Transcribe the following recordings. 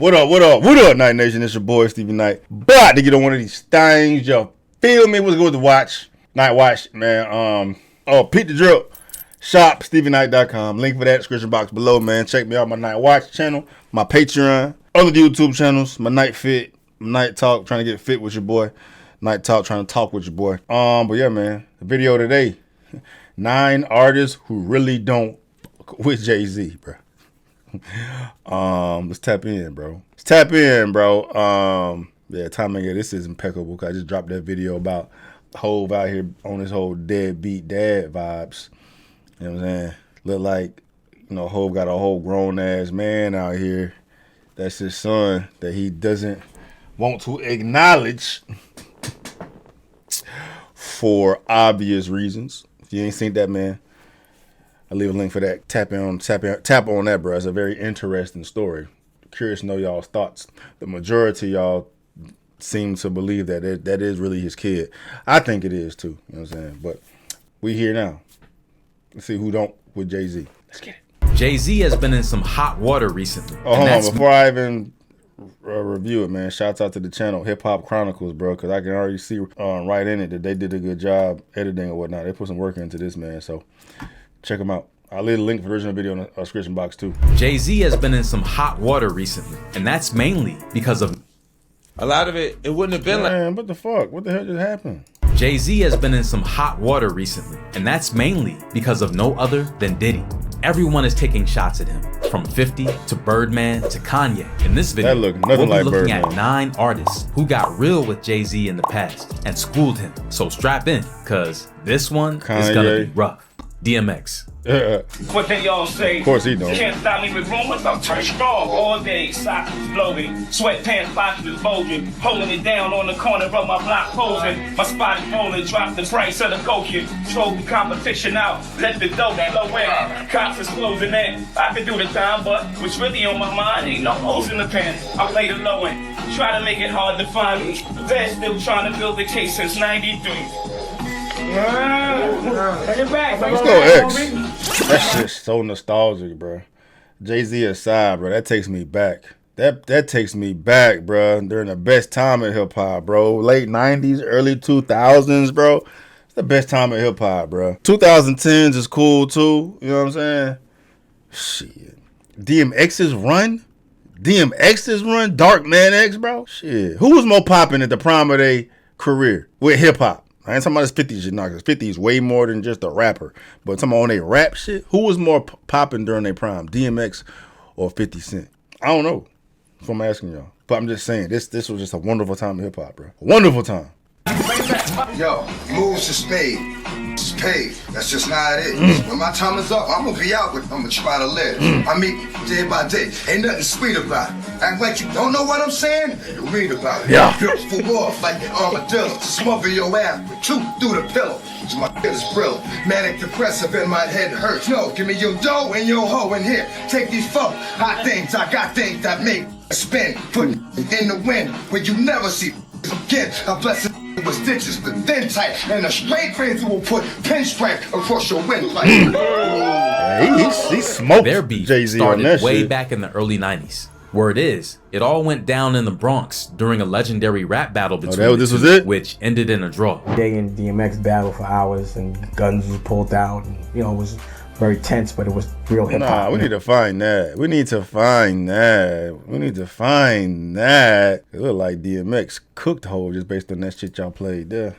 What up, Night Nation? It's your boy, Stevie Knight. About to get on one of these things, yo. Feel me? What's good to watch? Night Watch, man. Pete the Drill. Shop, StevieKnight.com. Link for that description box below, man. Check me out, my Night Watch channel, my Patreon, other YouTube channels, my Night Fit, Night Talk, trying to get fit with your boy. Night Talk, trying to talk with your boy. But yeah, man, the video today, 9 artists who really don't with Jay-Z, bro. Let's tap in, bro. Yeah, timing of this is impeccable, because I just dropped that video about Hov out here on this whole deadbeat dad vibes. You know what I'm saying? Look like, you know, Hov got a whole grown-ass man out here. That's his son that he doesn't want to acknowledge for obvious reasons. If you ain't seen that, man, I'll leave a link for that. Tap on that, bro. It's a very interesting story. Curious to know y'all's thoughts. The majority of y'all seem to believe that that is really his kid. I think it is too. You know what I'm saying? But we here now. Let's see who don't with Jay-Z. Let's get it. Jay-Z has been in some hot water recently. Oh, hold on. Before I even review it, man, shouts out to the channel, Hip Hop Chronicles, bro, because I can already see right in it that they did a good job editing or whatnot. They put some work into this, man. So check them out. I'll leave the link for the original video in the description box, too. Jay-Z has been in some hot water recently, and that's mainly because of... A lot of it wouldn't have been Man, what the fuck? What the hell just happened? Jay-Z has been in some hot water recently, and that's mainly because of no other than Diddy. Everyone is taking shots at him, from 50 to Birdman to Kanye. In this video, we'll be looking at 9 artists who got real with Jay-Z in the past and schooled him. So strap in, cause this one is gonna be rough. DMX. What they all say? Of course he don't. Can't stop me with rumors. I'm turned strong all day. Socks is blowing, sweatpants boxes is bulging, holding it down on the corner of my block posing. My spot is rolling, drop the price of the coke. Throw the competition out, let the dough flow in. Cops is closing in. I can do the time, but what's really on my mind ain't no holes in the pants. I play the low end, try to make it hard to find me. They're still trying to build the case since '93. Let's go X. That shit's so nostalgic, bro. Jay-Z aside, bro, that takes me back. That takes me back, bro. During the best time in hip hop, bro. Late 90s, early 2000s, bro. It's the best time in hip hop, bro. 2010s is cool too. You know what I'm saying? Shit. DMX's run? Dark Man X, bro? Shit. Who was more popping at the prime of their career with hip hop? I ain't talking about this 50s shit, nah, because 50 is way more than just a rapper. But talking about on their rap shit, who was more popping during their prime, DMX or 50 Cent? I don't know. That's what I'm asking y'all. But I'm just saying, this was just a wonderful time in hip hop, bro. A wonderful time. Yo, moves to spade. Spade. That's just how it is. When my time is up, I'm gonna be out with. I'm gonna try to live. I mean, day by day. Ain't nothing sweet about it. Act like you don't know what I'm saying? You read about it. Yeah. Built for war like an armadillo. Smother your ass with truth through the pillow. So my shit is brilliant. Manic depressive and my head hurts. No, give me your dough and your hoe in here. Take these folk hot things. I got things that make spin. Put in the wind where you never see again. I bless it. With stitches, but thin tight, and a straight face will put pinstripe across your windpipe. He smoked their beef Jay-Z started on that way shit. back in the early 90s. Word is, it all went down in the Bronx during a legendary rap battle between this was it? which ended in a draw. Day in DMX battle for hours, and guns was pulled out, and you know, it was very tense, but it was real hip hop. Nah, we need to find that. We need to find that. It looked like DMX cooked Hov just based on that shit y'all played there.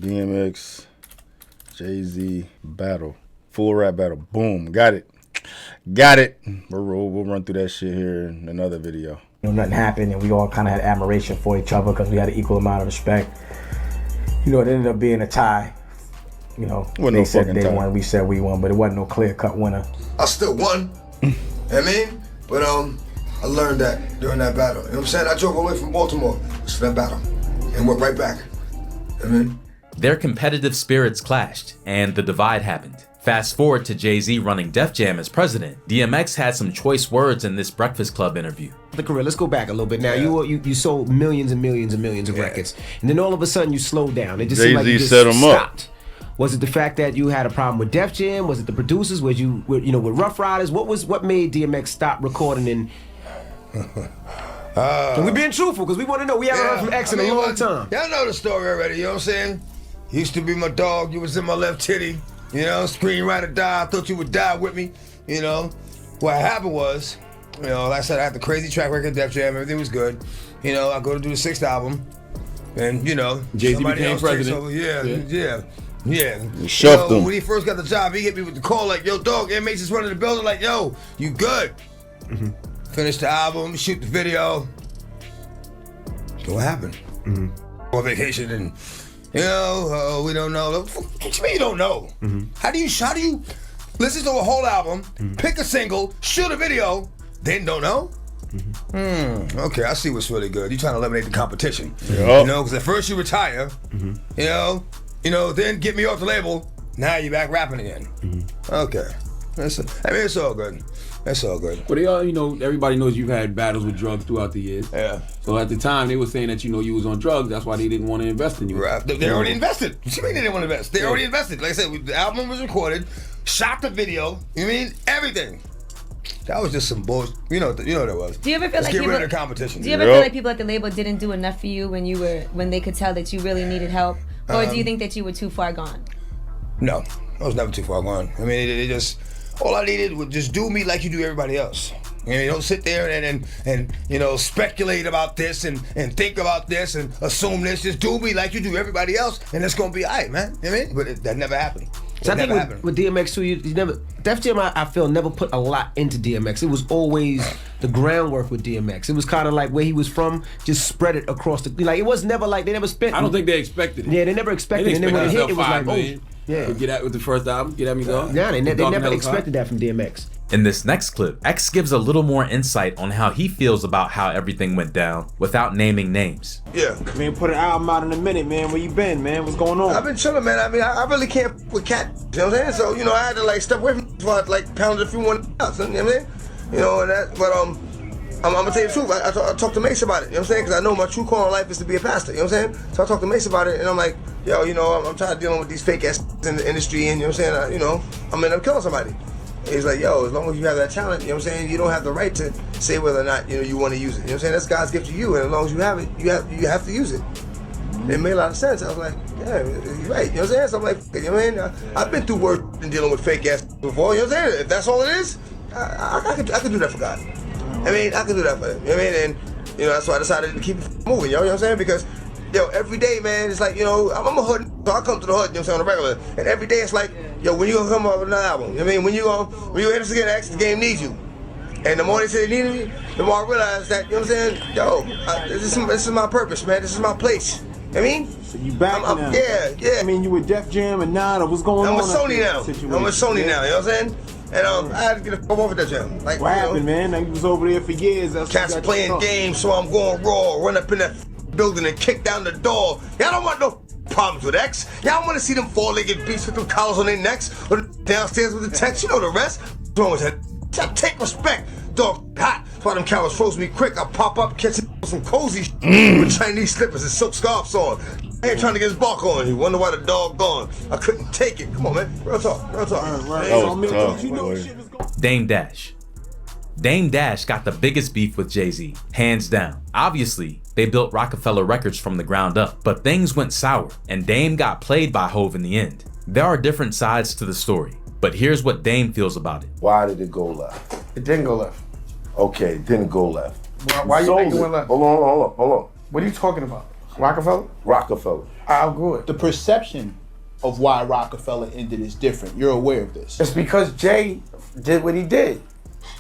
DMX, Jay-Z battle. Full rap battle. Boom. Got it. We'll run through that shit here in another video. You know, nothing happened, and we all kind of had admiration for each other because we had an equal amount of respect. You know, it ended up being a tie. You know, they said they won, we said we won, but it wasn't no clear-cut winner. I still won. I mean, but I learned that during that battle. You know what I'm saying? I drove away from Baltimore just for that battle and went right back. I mean, their competitive spirits clashed, and the divide happened. Fast forward to Jay-Z running Def Jam as president. DMX had some choice words in this Breakfast Club interview. The career, let's go back a little bit. Now, you sold millions and millions and millions of records, and then all of a sudden you slowed down. It just seemed like you just stopped. Was it the fact that you had a problem with Def Jam? Was it the producers? With Rough Riders? What made DMX stop recording? And And we being truthful because we want to know. We haven't heard from X in a long time. Y'all know the story already, you know what I'm saying? You used to be my dog, you was in my left titty, you know, screenwriter die, I thought you would die with me, you know. What happened was, you know, like I said, I had the crazy track record, Def Jam, everything was good. You know, I go to do the 6th album, and, you know, Jay-Z became president. Yeah. He shoved him. When he first got the job, he hit me with the call like, yo, dog, inmates is running the building, like, yo, you good? Finish the album, shoot the video. So what happened? On vacation and, you know, we don't know. What you mean you don't know? How do you listen to a whole album, pick a single, shoot a video, then don't know? Okay, I see what's really good. You trying to eliminate the competition. You know, because at first you retire, you know, then get me off the label, now you're back rapping again. Okay. It's all good. That's all good. But they all, you know, everybody knows you've had battles with drugs throughout the years. Yeah. So at the time, they were saying that, you know, you was on drugs. That's why they didn't want to invest in you. Right. They already invested. What you mean they didn't want to invest? They already invested. Like I said, the album was recorded, shot the video. You mean everything? That was just some bullshit. You know what that was. Do you ever feel Let's like get people, rid of the competition? Do you ever feel like people at the label didn't do enough for you when they could tell that you really needed help, or do you think that you were too far gone? No, I was never too far gone. I mean, they just. All I needed was just do me like you do everybody else. You don't sit there and you know, speculate about this and think about this and assume this. Just do me like you do everybody else, and it's gonna be all right, man. You know what I mean? But that never happened. So I think with DMX too, you never, Def Jam, I feel, never put a lot into DMX. It was always the groundwork with DMX. It was kind of like where he was from, just spread it across the, like, it was never like, they never spent. I don't think they expected it. Yeah, they never expected it. And then when it hit, it was like, oh. Yeah. Get out with the first album, Get At Me Go. Nah, they never expected that from DMX. In this next clip, X gives a little more insight on how he feels about how everything went down without naming names. Yeah. Man, put an album out in a minute, man. Where you been, man? What's going on? I've been chilling, man. I mean, I really can't with cat. You know what I'm saying? So, you know, I had to like step away from before I like pounded a few one else. You know what I mean? You know, and that, but I'm gonna tell you the truth. I talked to Mace about it. You know what I'm saying? Because I know my true call in life is to be a pastor. You know what I'm saying? So I talked to Mace about it, and I'm like, yo, you know, I'm tired of dealing with these fake ass in the industry, and you know what I'm saying? You know, I'm gonna end up killing somebody. He's like, yo, as long as you have that talent, you know what I'm saying, you don't have the right to say whether or not, you know, you want to use it. You know what I'm saying? That's God's gift to you, and as long as you have it, you have to use it. It made a lot of sense. I was like, yeah, you're right. You know what I'm saying? So I'm like, you know what I mean? I've been through worse than dealing with fake ass before. You know what I'm saying? If that's all it is, I could do that for God. I mean, I could do that for him. You know what I mean? And, you know, that's why I decided to keep moving, yo. You know what I'm saying? Because, yo, every day, man, it's like, you know, I'm a hood, so I come to the hood, you know what I'm saying, on the regular. And every day it's like, yo, when you gonna come up with another album? You know what I mean? When you hit us again, X, the game needs you. And the more they say they needed me, the more I realized that, you know what I'm saying? Yo, this is my purpose, man. This is my place. You know what I mean? So you back now? Yeah. I mean, you with Def Jam and Nada, what's going on? I'm with Sony now. I'm with Sony now, you know what I'm saying? And I had to get a fuck off of that jam. Like, what happened, man? You was over there for years. Cats playing games, so I'm going raw, run up in that building and kick down the door. Y'all don't want no problems with X. Y'all want to see them four-legged beasts with them collars on their necks or downstairs with the text. You know the rest. What's wrong with that? Take respect. Dog hot. That's why them cowards froze me quick. I pop up, catch some cozy with Chinese slippers and silk scarves on. I ain't trying to get his bark on. You wonder why the dog gone. I couldn't take it. Come on, man. Real talk. Dame Dash. Dame Dash got the biggest beef with Jay-Z, hands down. Obviously, they built Roc-A-Fella Records from the ground up, but things went sour, and Dame got played by Hov in the end. There are different sides to the story, but here's what Dame feels about it. Why did it go left? It didn't go left. Okay, it didn't go left. Why you think it went left? Hold on. What are you talking about? Roc-A-Fella? Roc-A-Fella. I'll go with it. The perception of why Roc-A-Fella ended is different. You're aware of this. It's because Jay did what he did.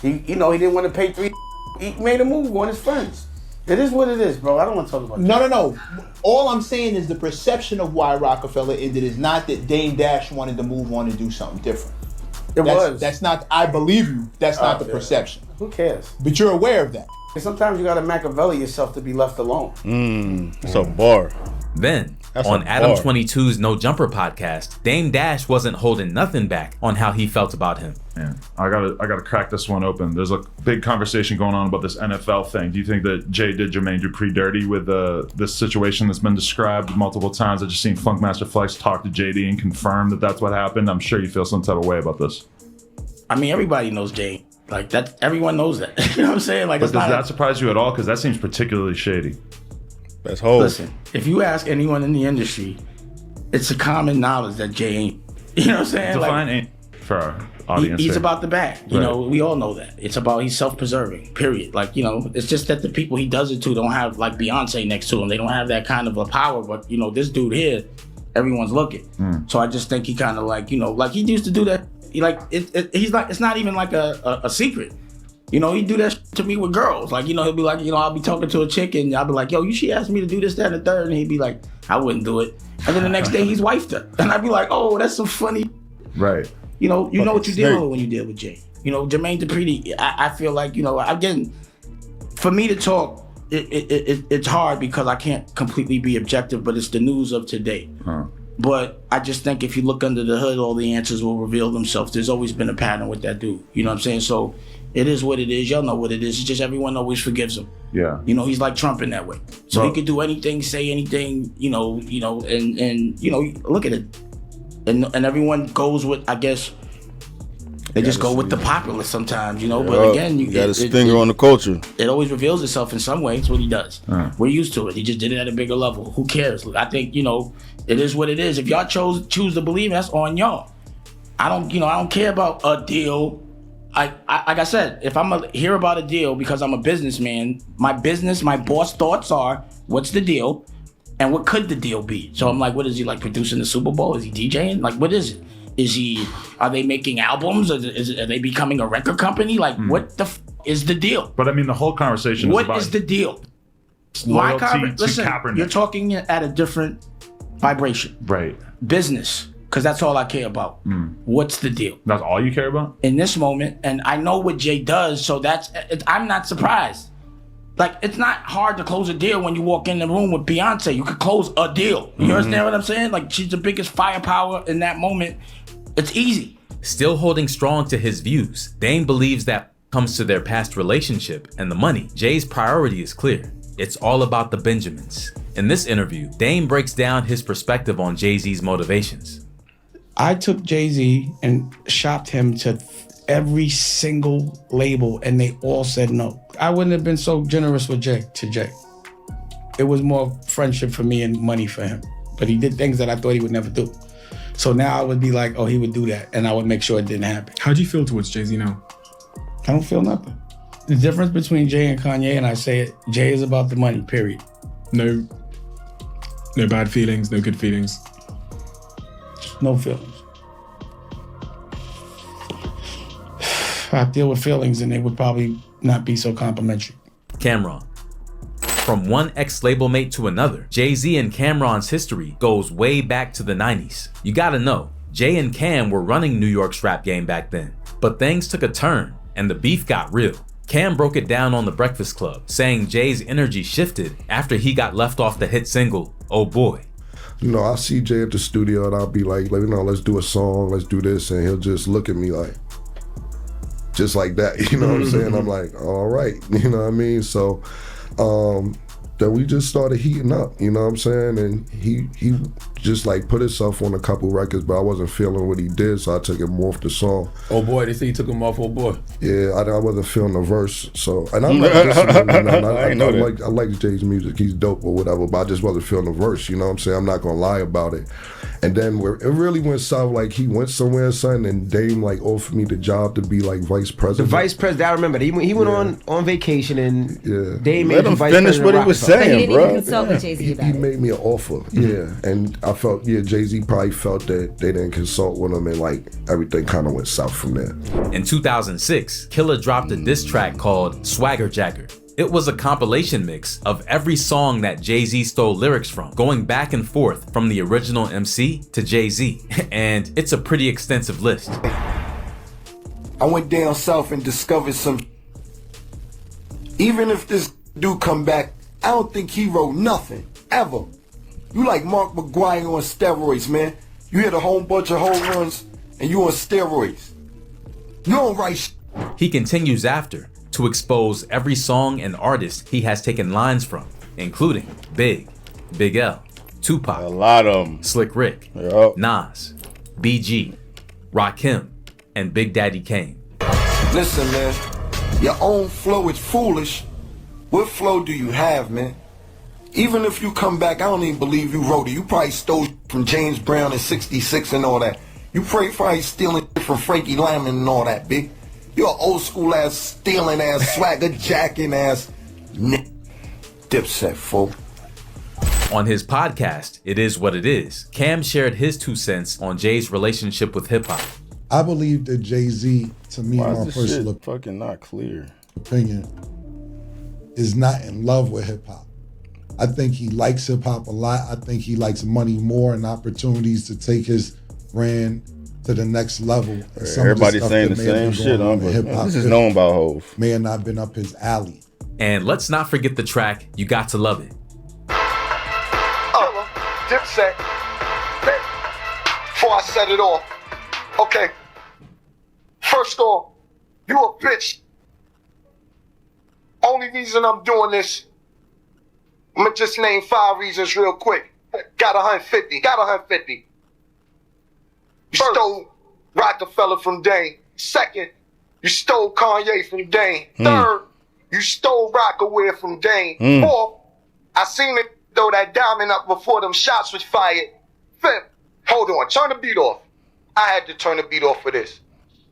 He didn't want to pay $3. He made a move on his friends. It is what it is, bro. I don't want to talk about that. No. All I'm saying is the perception of why Roc-A-Fella ended is not that Dame Dash wanted to move on and do something different. That's not, I believe you, that's not the perception. Who cares? But you're aware of that. Sometimes you gotta Machiavelli yourself to be left alone. It's a bar. Then, on Adam 22's No Jumper podcast, Dame Dash wasn't holding nothing back on how he felt about him. Man, I gotta crack this one open. There's a big conversation going on about this NFL thing. Do you think that Jay did Jermaine Dupri dirty with this situation that's been described multiple times? I just seen Funkmaster Flex talk to JD and confirm that that's what happened. I'm sure you feel some type of way about this. I mean, everybody knows Jay Like that, everyone knows that. You know what I'm saying? Like, but does that surprise you at all? Because that seems particularly shady. That's whole. Listen, if you ask anyone in the industry, it's a common knowledge that Jay ain't. You know what I'm saying? Define like, ain't for our audience. He's here. about the bag. You know, we all know that. It's about he's self-preserving. Period. Like, you know, it's just that the people he does it to don't have like Beyonce next to him. They don't have that kind of a power. But you know, this dude here, everyone's looking. So I just think he kind of like, you know, like he used to do that. He like he's like, it's not even like a secret. You know, he do that to me with girls. Like, you know, he'll be like, you know, I'll be talking to a chick and I'll be like, yo, she asked me to do this, that, and the third. And he'd be like, I wouldn't do it. And then the next day he's wifed her. And I'd be like, oh, that's some funny. Right. You know what you're dealing with when you deal with Jay. You know, Jermaine Dupri, I feel like, you know, again, for me to talk, it's hard because I can't completely be objective, but it's the news of today. But I just think if you look under the hood, all the answers will reveal themselves. There's always been a pattern with that dude. You know what I'm saying? So it is what it is. Y'all know what it is. It's just everyone always forgives him. Yeah. You know, he's like Trump in that way. So he could do anything, say anything, you know, and you know, look at it. And everyone goes with, I guess, they just go with the popular sometimes, you know. But again, you got his finger on the culture. It always reveals itself in some way. It's what he does. We're used to it. He just did it at a bigger level. Who cares? I think, you know, it is what it is. If y'all choose to believe, that's on y'all. I don't care about a deal. Like I said, if I'm gonna hear about a deal because I'm a businessman, my boss thoughts are, what's the deal? And what could the deal be? So I'm like, what is he, like, producing the Super Bowl? Is he DJing? Like, what is it? Are they making albums? Are they becoming a record company? Like, what the is the deal? But I mean, the whole conversation What is about is the deal? Listen, Kaepernick. you're talking at a different vibration. Right. Business, because that's all I care about. What's the deal? That's all you care about? In this moment, and I know what Jay does, so I'm not surprised. Like, it's not hard to close a deal when you walk in the room with Beyonce. You could close a deal. You understand what I'm saying? Like, she's the biggest firepower in that moment. It's easy. Still holding strong to his views, Dame believes that comes to their past relationship and the money, Jay's priority is clear. It's all about the Benjamins. In this interview, Dame breaks down his perspective on Jay-Z's motivations. I took Jay-Z and shopped him to every single label and they all said no. I wouldn't have been so generous with Jay. It was more friendship for me and money for him. But he did things that I thought he would never do. So now I would be like, oh, he would do that. And I would make sure it didn't happen. How do you feel towards Jay-Z now? I don't feel nothing. The difference between Jay and Kanye, and I say it, Jay is about the money, period. No bad feelings, no good feelings. No feelings. I deal with feelings and they would probably not be so complimentary. Cameron. From one ex-label mate to another, Jay-Z and Cameron's history goes way back to the 90s. You gotta know, Jay and Cam were running New York's rap game back then. But things took a turn and the beef got real. Cam broke it down on The Breakfast Club, saying Jay's energy shifted after he got left off the hit single, Oh Boy. You know, I'll see Jay at the studio and I'll be like, you know, let's do a song, let's do this, and he'll just look at me like, just like that, you know what I'm saying? I'm like, all right, you know what I mean? So then we just started heating up, you know what I'm saying? And he just like put himself on a couple records, but I wasn't feeling what he did, so I took him off the song. Oh Boy, they say you took him off Oh Boy. Yeah, I wasn't feeling the verse, so, and I'm like, I like Jay's music, he's dope or whatever, but I just wasn't feeling the verse, you know what I'm saying? I'm not gonna lie about it. And then it really went south, like he went somewhere, son, and Dame like offered me the job to be like vice president. The vice president, I remember that. He went on vacation and Dame made Let him finish what he was saying, bro. He didn't consult with Jay-Z about He it. made me an offer, and I felt, Jay-Z probably felt that they didn't consult with him and like everything kind of went south from there. In 2006, Killer dropped a diss track called Swagger Jagger. It was a compilation mix of every song that Jay-Z stole lyrics from, going back and forth from the original MC to Jay-Z, and it's a pretty extensive list. I went down south and discovered some. Even if this dude come back, I don't think he wrote nothing, ever. You like Mark McGuire on steroids, man. You hit a whole bunch of home runs and you on steroids. You don't write shit. He continues after to expose every song and artist he has taken lines from, including Big L, Tupac, a lot of them, Slick Rick, Nas, BG, Rakim, and Big Daddy Kane. Listen, man, your own flow is foolish. What flow do you have, man? Even if you come back, I don't even believe you wrote it. You probably stole from James Brown in '66 and all that. You probably stealing from Frankie Lyman and all that, big. You're an old school ass, stealing ass, swagger jacking ass, Dipset, folk. On his podcast, It Is What It Is, Cam shared his 2 cents on Jay's relationship with hip hop. I believe that Jay-Z, to me, Why my is this personal shit fucking not clear? opinion, is not in love with hip hop. I think he likes hip hop a lot. I think he likes money more and opportunities to take his brand to the next level. And Everybody's saying the same shit, but this is known about Hov. May have not been up his alley. And let's not forget the track, You Got to Love It. Dipset. Before I set it off. Okay. First off, you a bitch. Only reason I'm doing this, I'm gonna just name 5 reasons real quick. Got 150. You stole Roc-A-Fella from Dane. Second, you stole Kanye from Dane. Third, you stole Roc-A-Wear from Dane. Fourth, I seen it throw that diamond up before them shots was fired. Fifth, hold on, turn the beat off. I had to turn the beat off for this.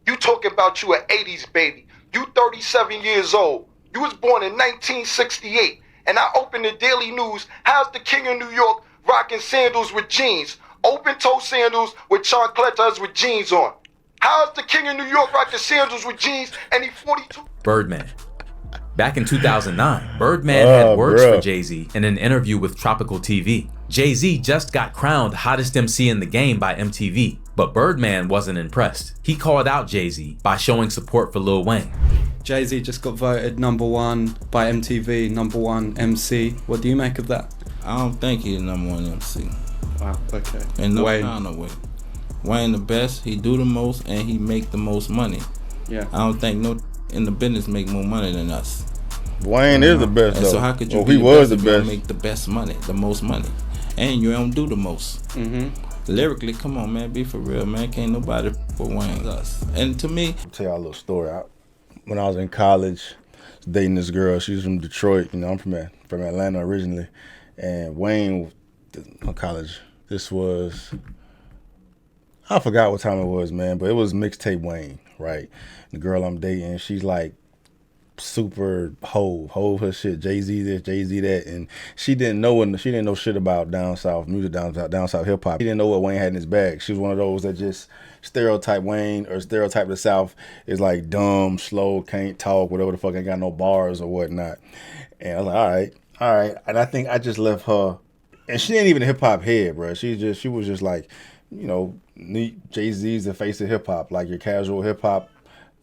You talking about you an 80s baby. You 37 years old. You was born in 1968. And I opened the Daily News. How's the king of New York rocking sandals with jeans? Open-toe sandals with chancletas with jeans on. How's the king of New York rocking sandals with jeans and he 42? Birdman. Back in 2009, Birdman had words for Jay-Z in an interview with Tropical TV. Jay-Z just got crowned hottest MC in the game by MTV, but Birdman wasn't impressed. He called out Jay-Z by showing support for Lil Wayne. Jay-Z just got voted #1 by MTV, #1 MC. What do you make of that? I don't think he's #1 MC. Wow, okay. And no Wayne. kind of way. Wayne the best, he do the most, and he make the most money. Yeah. I don't think no in the business make more money than us. Wayne is the best, and though. So how could you he was the best. Make the best money, the most money, and you don't do the most. Lyrically, come on, man, be for real, man. Can't nobody for Wayne us. And to me, I'll tell y'all a little story. When I was in college, I was dating this girl. She was from Detroit. You know, I'm from Atlanta originally, and Wayne, my college. This was, I forgot what time it was, man, but it was mixtape Wayne, right? The girl I'm dating, she's like super Hov her shit, Jay-Z this, Jay-Z that, and she didn't know shit about down south music, down south hip hop. She didn't know what Wayne had in his bag. She was one of those that just stereotype Wayne or stereotype the South is like dumb, slow, can't talk, whatever the fuck, ain't got no bars or whatnot. And I was like, all right, and I think I just left her. And she ain't even a hip hop head, bro. She was just like, you know, Jay-Z's the face of hip hop, like your casual hip hop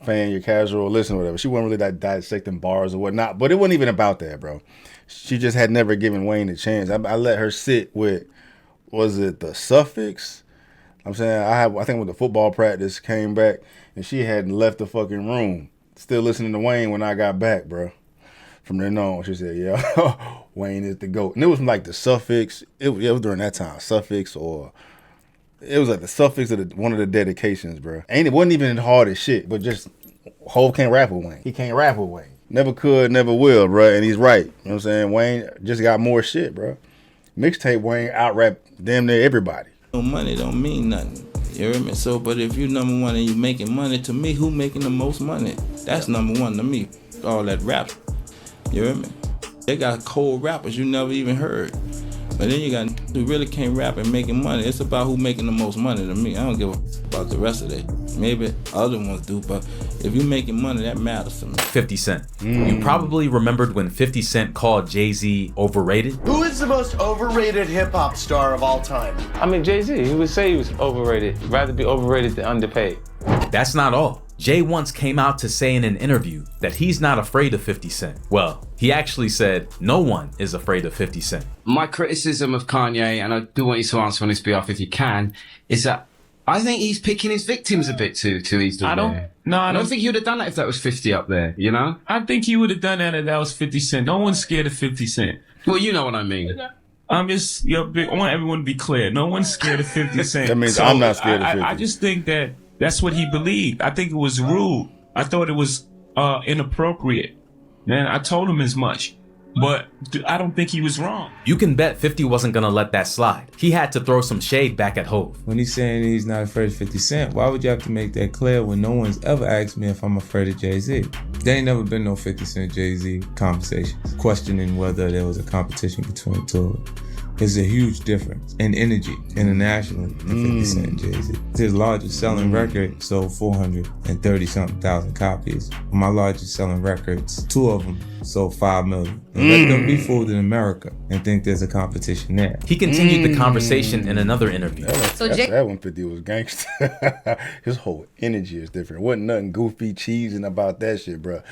fan, your casual listener, whatever. She wasn't really that dissecting bars or whatnot, but it wasn't even about that, bro. She just had never given Wayne a chance. I let her sit with, was it the Suffix? I'm saying I think when the football practice came back and she hadn't left the fucking room, still listening to Wayne when I got back, bro. From then on, she said, yeah, Wayne is the GOAT. And it was like the Suffix. It was during that time, Suffix, or it was like the Suffix of one of the dedications, bro. And it wasn't even hard as shit, but just Hov can't rap with Wayne. He can't rap with Wayne. Never could, never will, bro. And he's right. You know what I'm saying? Wayne just got more shit, bro. Mixtape Wayne out-rapped damn near everybody. no money don't mean nothing. You hear me? So, but if you #1 and you making money, to me, who making the most money? That's #1 to me. All that rap. You hear me? They got cold rappers you never even heard. But then you got who really can't rap and making money. It's about who making the most money to me. I don't give a about the rest of it. Maybe other ones do, but if you making money, that matters to me. 50 Cent. You probably remembered when 50 Cent called Jay-Z overrated. Who is the most overrated hip-hop star of all time? I mean, Jay-Z. He would say he was overrated. He'd rather be overrated than underpaid. That's not all. Jay once came out to say in an interview that he's not afraid of 50 Cent. Well, he actually said no one is afraid of 50 Cent. My criticism of Kanye, and I do want you to answer on his behalf if you can, is that I think he's picking his victims a bit too easily. I don't think he would have done that if that was 50 up there, you know? I think he would have done that if that was 50 Cent. No one's scared of 50 Cent. Well, you know what I mean. I want everyone to be clear. No one's scared of 50 Cent. That means I'm not scared of 50. I just think that's what he believed. I think it was rude. I thought it was inappropriate. Man, I told him as much. But I don't think he was wrong. You can bet 50 wasn't gonna let that slide. He had to throw some shade back at Hov. When he's saying he's not afraid of 50 Cent, why would you have to make that clear when no one's ever asked me if I'm afraid of Jay-Z? There ain't never been no 50 Cent Jay-Z conversations, questioning whether there was a competition between the two of them. There's a huge difference in energy internationally in 50 Cent and Jay-Z. His largest selling record sold 430-something thousand copies. My largest selling records, 2 of them sold 5 million. And let them be fooled in America and think there's a competition there. He continued the conversation in another interview. That one 50 was gangster. His whole energy is different. Wasn't nothing goofy, cheesing about that shit, bro.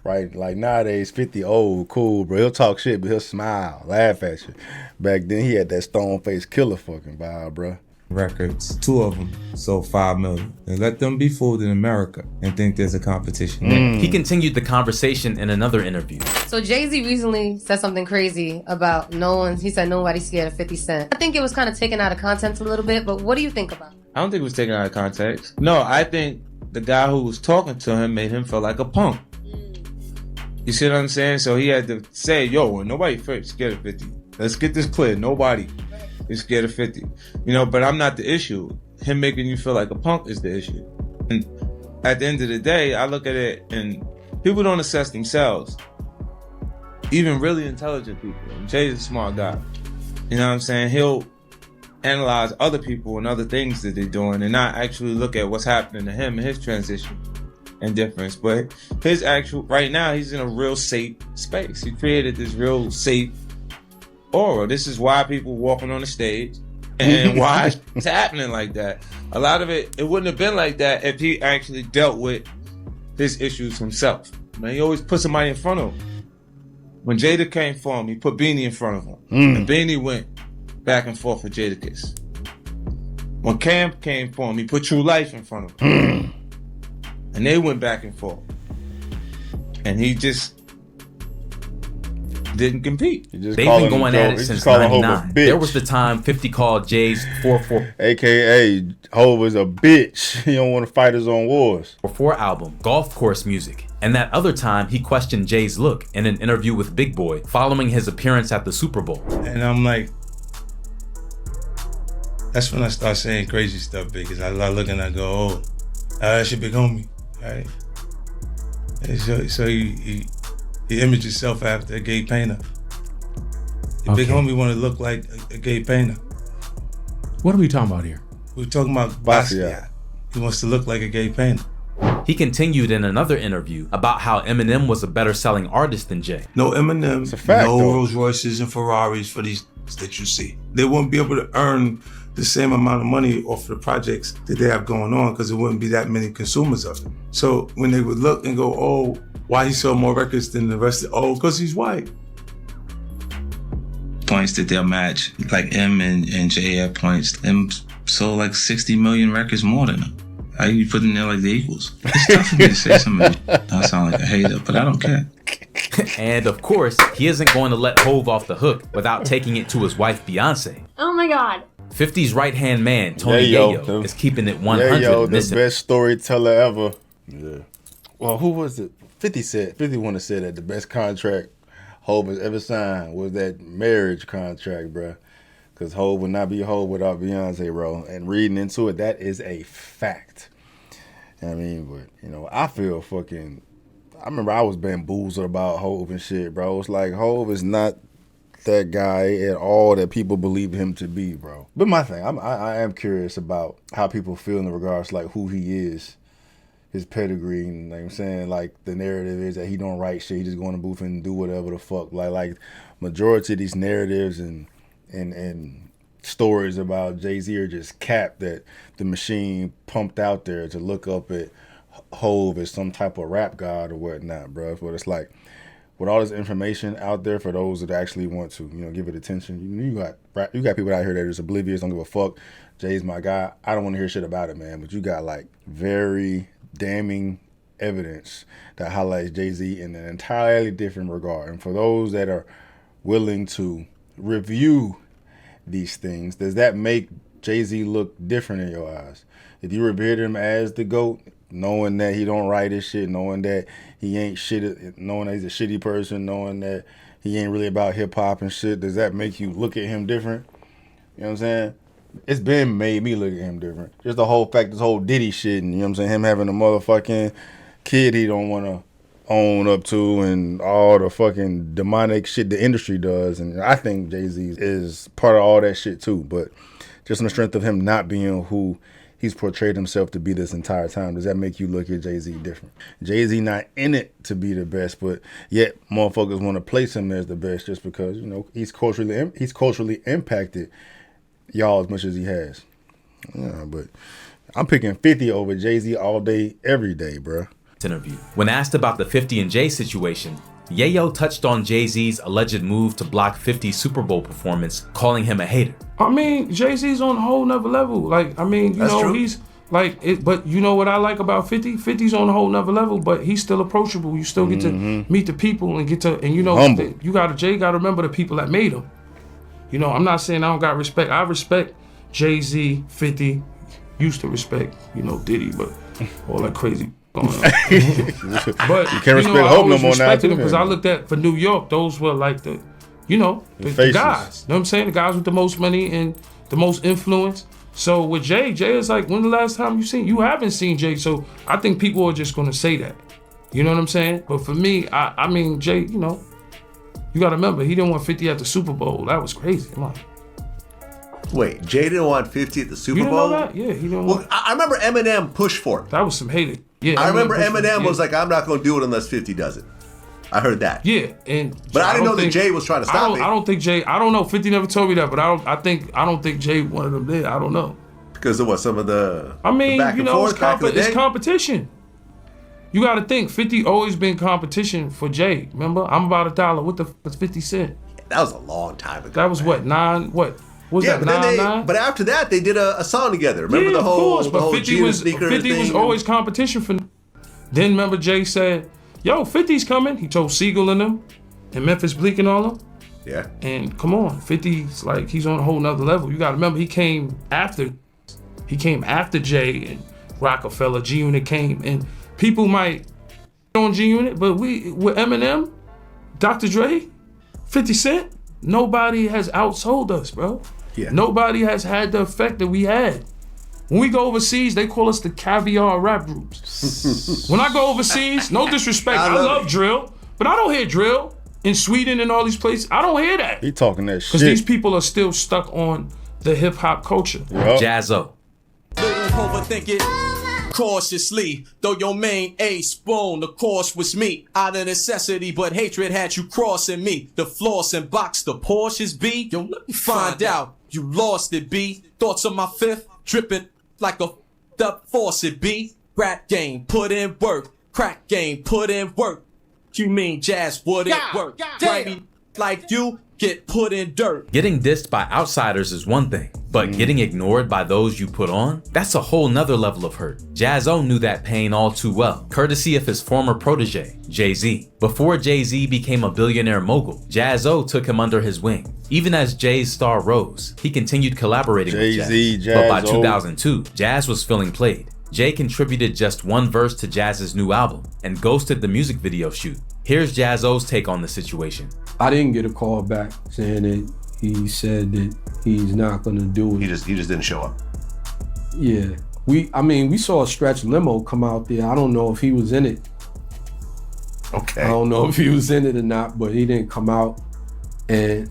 Right? Like nowadays, 50 old, cool, bro. He'll talk shit, but he'll smile, laugh at you. Back then, he had that stone-faced killer fucking vibe, bro. Records, 2 of them sold 5 million. And let them be fooled in America and think there's a competition there. He continued the conversation in another interview. So Jay-Z recently said something crazy about he said nobody's scared of 50 Cent. I think it was kind of taken out of context a little bit, but what do you think about it? I don't think it was taken out of context. No, I think the guy who was talking to him made him feel like a punk. You see what I'm saying? So he had to say, yo, nobody scared of 50. Let's get this clear. Nobody is scared of 50. You know, but I'm not the issue. Him making you feel like a punk is the issue. And at the end of the day, I look at it and people don't assess themselves. Even really intelligent people. And Jay's a smart guy. You know what I'm saying? He'll analyze other people and other things that they're doing and not actually look at what's happening to him and his transition and difference. But right now, he's in a real safe space. He created this real safe aura. This is why people walking on the stage and why it's happening like that. A lot of it wouldn't have been like that if he actually dealt with his issues himself. Man, he always put somebody in front of him. When Jada came for him, he put Beanie in front of him. And Beanie went back and forth with Jadakiss. When Cam came for him, he put True Life in front of him. And they went back and forth. And he just didn't compete. They've been going at it since 99. There was the time 50 called Jayz 4-4. AKA, Hov is a bitch. He don't want to fight his own wars. 4 album, Golf Course Music. And that other time, he questioned Jay's look in an interview with Big Boy following his appearance at the Super Bowl. And I'm like, that's when I start saying crazy stuff, because I look and I go, oh, that's your big homie, right? And so you image yourself after a gay painter. Your big homie want to look like a gay painter. What are we talking about here? We're talking about Basquiat. He wants to look like a gay painter. He continued in another interview about how Eminem was a better selling artist than Jay. No Eminem, it's a fact, no though. Rolls Royces and Ferraris for these that you see. They wouldn't be able to earn the same amount of money off of the projects that they have going on because there wouldn't be that many consumers of it. So when they would look and go, oh, why he sold more records than the rest of because he's white. Points that they'll match, like M and J have points. M sold like 60 million records more than him. How you put in there like the equals? It's tough for me to say something. I sound like a hater, but I don't care. And of course, he isn't going to let Hov off the hook without taking it to his wife, Beyonce. Oh my God. 50's right-hand man, Tony Yayo, is keeping it 100. Yayo, the best storyteller ever. Yeah. Well, who was it? 50 said, 50 wanna say that the best contract Hov has ever signed was that marriage contract, bruh. Because Hov would not be Hov without Beyonce, bro. And reading into it, that is a fact. I mean, but, you know, I feel fucking... I remember I was bamboozled about Hov and shit, bro. It's like, Hov is not that guy at all that people believe him to be, bro. But my thing, I am curious about how people feel in regards to, like, who he is, his pedigree, and, like I'm saying, like, the narrative is that he don't write shit. He just go in the booth and do whatever the fuck. Like majority of these narratives and stories about Jay-Z are just cap that the machine pumped out there to look up at Hov as some type of rap god or whatnot, bro. But it's like, with all this information out there for those that actually want to, you know, give it attention, you got people out here that are just oblivious, don't give a fuck. Jay's my guy. I don't want to hear shit about it, man. But you got like very damning evidence that highlights Jay-Z in an entirely different regard. And for those that are willing to review these things, does that make Jay-Z look different in your eyes? If you revered him as the GOAT knowing that he don't write his shit, knowing that he ain't shit, knowing that he's a shitty person, knowing that he ain't really about hip hop and shit, does that make you look at him different? You know what I'm saying? It's been made me look at him different. Just the whole fact, this whole Diddy shit, and you know what I'm saying, him having a motherfucking kid he don't want to own up to, and all the fucking demonic shit the industry does. And I think Jay-Z is part of all that shit too, but just on the strength of him not being who he's portrayed himself to be this entire time, does that make you look at Jay-Z different? Jay-Z not in it to be the best, but yet motherfuckers want to place him as the best just because, you know, he's culturally impacted y'all as much as he has. Yeah, but I'm picking 50 over Jay-Z all day, every day, bruh. Interview. When asked about the 50 and Jay situation, Yayo touched on Jay-Z's alleged move to block 50's Super Bowl performance, calling him a hater. I mean, Jay-Z's on a whole nother level. Like, I mean, you know, he's like, but you know what I like about 50? 50's on a whole nother level, but he's still approachable. You still get to meet the people and you know, Jay got to remember the people that made him. You know, I'm not saying I don't got respect. I respect Jay-Z, 50, used to respect, you know, Diddy, but all that crazy going on. But you can't respect Hope no more now. Because I looked at, for New York, those were like the, you know, the guys. You know what I'm saying? The guys with the most money and the most influence. So with Jay is like, when the last time you haven't seen Jay, so I think people are just gonna say that. You know what I'm saying? But for me, I mean, Jay, you know, you gotta remember, he didn't want 50 at the Super Bowl. That was crazy. I'm like, wait, Jay didn't want 50 at the Super Bowl? You didn't know that? Yeah, he didn't want. I remember Eminem pushed for it. That was some hated. Yeah, I remember Eminem was like, I'm not going to do it unless 50 does it. I heard that. Yeah, but I didn't know that Jay was trying to stop it. I don't think Jay. I don't know. 50 never told me that, but I don't think Jay wanted him there. I don't know. Because of what? Some of the. I mean, the you know, it's competition. You got to think. 50 always been competition for Jay. Remember, I'm about $1. What the fuck is 50 Cent? That was a long time ago. That was what, 9? What? Was that 9? But after that, they did a song together. Remember the whole, of course, but 50 was always competition for. Then remember Jay said, "Yo, 50's coming." He told Siegel and them, and Memphis Bleak and all them. Yeah. And come on, 50's like, he's on a whole nother level. You got to remember, he came after Jay and Roc-A-Fella. G-Unit came, and people might on G-Unit, but with Eminem, Dr. Dre, 50 Cent, nobody has outsold us, bro. Yeah. Nobody has had the effect that we had. When we go overseas, they call us the caviar rap groups. When I go overseas, no disrespect, I love drill, but I don't hear drill in Sweden and all these places. I don't hear that. He talking that shit. Because these people are still stuck on the hip hop culture. Yep. Jaz-O. Overthink it cautiously, though your main A spoon, the course was me. Out of necessity, but hatred had you crossing me. The floss and box, the Porsches B. Yo, let me find out. You lost it, B. Thoughts of my fifth, dripping like a up faucet, B. Rap game, put in work. Crack game, put in work. You mean Jazz wouldn't work? Grimy like you, get put in dirt. Getting dissed by outsiders is one thing, but getting ignored by those you put on, that's a whole nother level of hurt. Jaz-O knew that pain all too well, courtesy of his former protege, Jay-Z. Before Jay-Z became a billionaire mogul, Jaz-O took him under his wing. Even as Jay's star rose, he continued collaborating with Jaz. But by 2002, Jaz was feeling played. Jay contributed just one verse to Jazz's new album and ghosted the music video shoot. Here's Jaz-O's take on the situation. I didn't get a call back saying that he said that he's not gonna do it. He just didn't show up. Yeah, we saw a Stretch limo come out there. I don't know if he was in it. Okay. I don't know if he was in it or not, but he didn't come out. And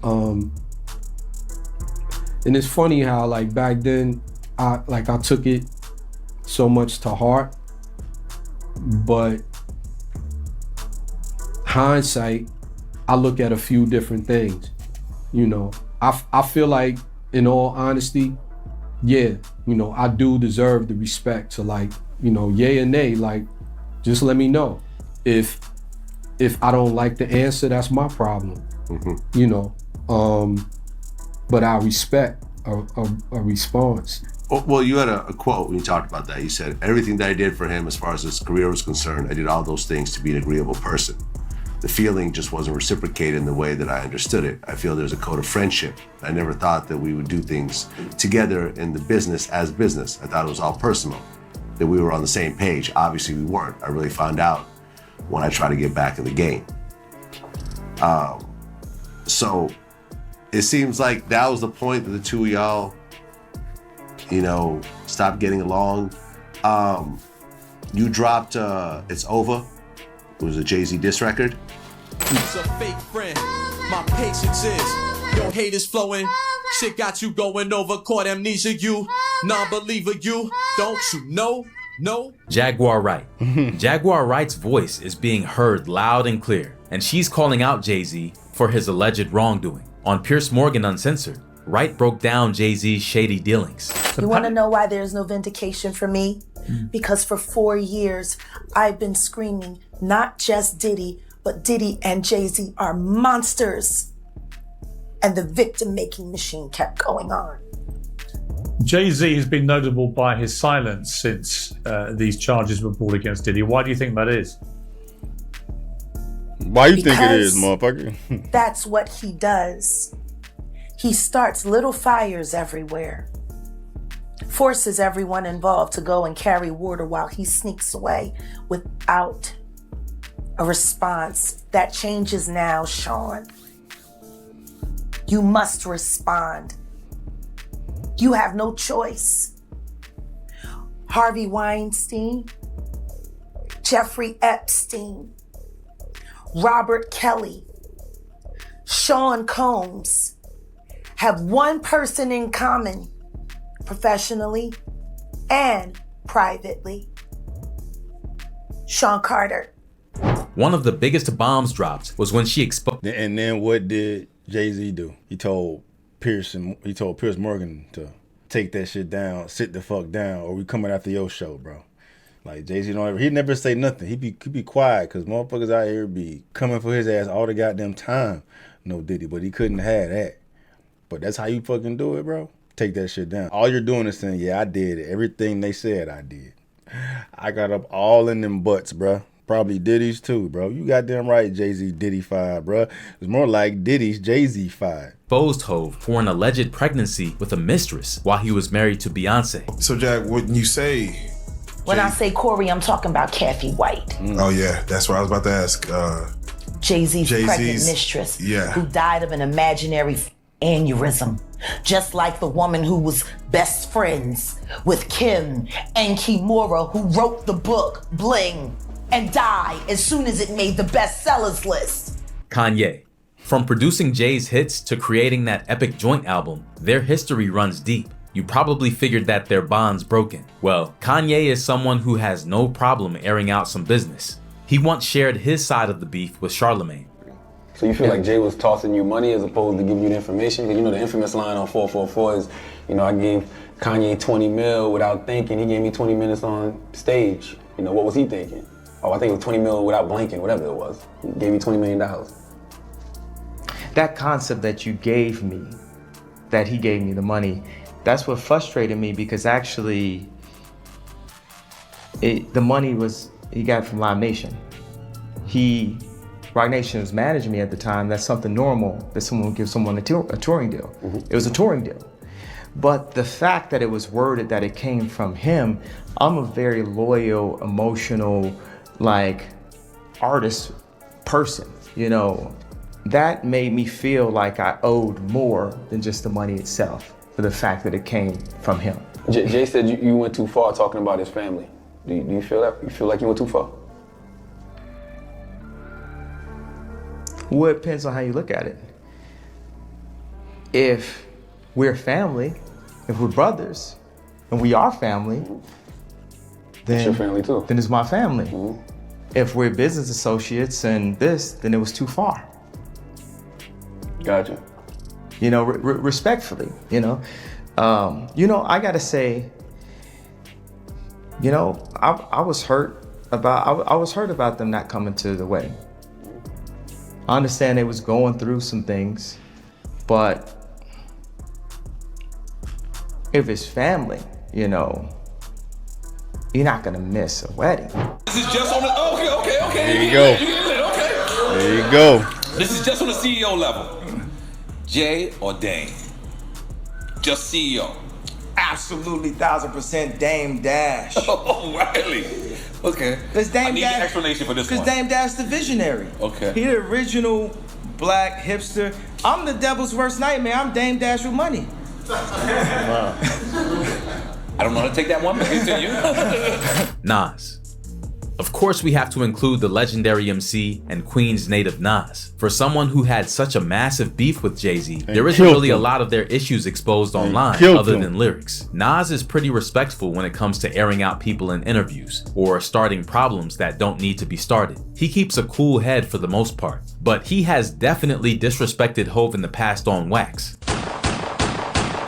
it's funny how like back then I took it so much to heart, but hindsight, I look at a few different things. You know, I feel like, in all honesty, yeah, you know, I do deserve the respect to, like, you know, yay and nay, like, just let me know. If I don't like the answer, that's my problem. You know, but I respect a response. Well, you had a quote when you talked about that. You said, everything that I did for him as far as his career was concerned, I did all those things to be an agreeable person. The feeling just wasn't reciprocated in the way that I understood it. I feel there's a code of friendship. I never thought that we would do things together in the business as business. I thought it was all personal. that we were on the same page. Obviously we weren't. I really found out when I tried to get back in the game. So it seems like that was the point that the two of y'all, you know, stopped getting along. You dropped It's Over. It was a Jay-Z diss record. It's a fake friend. My patience is. Your hate is flowing. Shit got you going over. Caught amnesia, you. Non-believer, you. Don't you know? No. Jaguar Wright. Jaguar Wright's voice is being heard loud and clear, and she's calling out Jay-Z for his alleged wrongdoing. On Piers Morgan Uncensored, Wright broke down Jay-Z's shady dealings. You want to know why there's no vindication for me? Because for 4 years, I've been screaming, not just Diddy, but Diddy and Jay-Z are monsters. And the victim-making machine kept going on. Jay-Z has been notable by his silence since these charges were brought against Diddy. Why do you think that is? Why you think it is, motherfucker? That's what he does. He starts little fires everywhere. Forces everyone involved to go and carry water while he sneaks away without a response. That changes now, Sean. You must respond. You have no choice. Harvey Weinstein, Jeffrey Epstein, Robert Kelly, Sean Combs have one person in common, professionally and privately. Sean Carter. One of the biggest bombs dropped was when she exposed. And then what did Jay-Z do? He told Piers Morgan to take that shit down, sit the fuck down, or we coming after your show, bro. Like Jay-Z he never say nothing. He be quiet because motherfuckers out here be coming for his ass all the goddamn time. No Diddy, but he couldn't have that. But that's how you fucking do it, bro. Take that shit down. All you're doing is saying, yeah, I did it. Everything they said I did. I got up all in them butts, bro. Probably Diddy's too, bro. You goddamn right, Jay-Z Diddy-fied, bro. It's more like Diddy's Jay-Z-fied. Exposed Hov for an alleged pregnancy with a mistress while he was married to Beyonce. So, Jack, when you say... When I say Corey, I'm talking about Kathy White. Oh, yeah. That's what I was about to ask. Jay-Z's pregnant mistress who died of an imaginary aneurysm. Just like the woman who was best friends with Kim and Kimura, who wrote the book Bling and died as soon as it made the bestsellers list. Kanye. From producing Jay's hits to creating that epic joint album, their history runs deep. You probably figured that their bond's broken. Well, Kanye is someone who has no problem airing out some business. He once shared his side of the beef with Charlemagne. So you feel like Jay was tossing you money as opposed to giving you the information? You know the infamous line on 444 is, I gave Kanye 20 mil without thinking. He gave me 20 minutes on stage. What was he thinking? Oh, I think it was 20 mil without blinking, whatever it was. He gave me $20 million. That concept that you gave me, that he gave me the money, that's what frustrated me because actually the money he got from Live Nation. Roc Nation was managing me at the time. That's something normal that someone would give someone a touring deal. It was a touring deal. But the fact that it was worded that it came from him, I'm a very loyal, emotional, artist person, That made me feel like I owed more than just the money itself for the fact that it came from him. Jay said you went too far talking about his family. Do you feel that? You feel like you went too far? Well, it depends on how you look at it. If we're family, if we're brothers, and we are family, then it's your family too. Then it's my family. If we're business associates and then it was too far. Gotcha. Respectfully, I gotta say, I was hurt about them not coming to the wedding. I understand they was going through some things, but if it's family, you're not gonna miss a wedding. This is just on the okay. There you go. Okay. There you go. This is just on the CEO level. Jay or Dane? Just CEO. absolutely 1000% Dame Dash. Oh, really? Okay. Because Dame I need Dash, an explanation for this one. Because Dame Dash the visionary. Okay. He the original black hipster. I'm the devil's worst nightmare. I'm Dame Dash with money. Wow. I don't know how to take that one, but continue. Nas. Of course, we have to include the legendary MC and Queens native Nas. For someone who had such a massive beef with Jay-Z, there isn't really a lot of their issues exposed online other than lyrics. Nas is pretty respectful when it comes to airing out people in interviews or starting problems that don't need to be started. He keeps a cool head for the most part, but he has definitely disrespected Hov in the past on wax.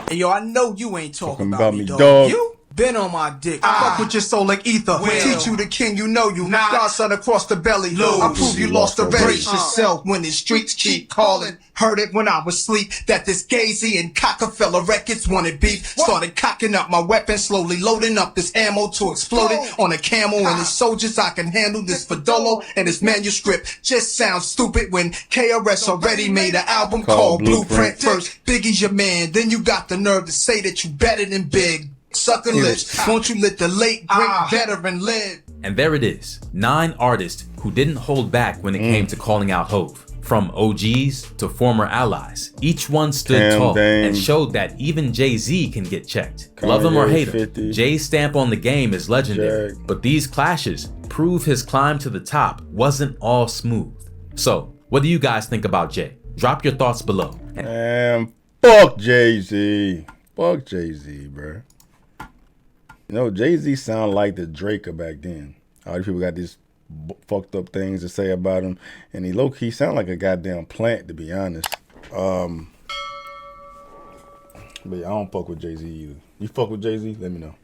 Hey, yo, I know you ain't talking about me, me, dog. dog. You? Been on my dick. Fuck with your soul like ether. Teach you the king, you know you. Godson across the belly. I prove you lost already. Brace yourself when the streets keep calling. Heard it when I was asleep that this Jayz and Roc-A-Fella records wanted beef. Started cocking up my weapon, slowly loading up this ammo to explode it on a camel and his soldiers. I can handle this Fedolo and his manuscript. Just sounds stupid when KRS already made an album called Blueprint. First, Biggie's your man, then you got the nerve to say that you better than Big. Sucker lips, won't you let the late great veteran live? And there it is, 9 artists who didn't hold back when it came to calling out Hov. From OGs to former allies, each one stood tall and showed that even Jay-Z can get checked. Love him or hate him, Jay's stamp on the game is legendary. But these clashes prove his climb to the top wasn't all smooth. So, what do you guys think about Jay? Drop your thoughts below. And fuck Jay-Z. Fuck Jay-Z, bro. You know, Jay-Z sound like the Drake of back then. All these people got these fucked up things to say about him, and he low-key sound like a goddamn plant, to be honest. But yeah, I don't fuck with Jay-Z either. You fuck with Jay-Z? Let me know.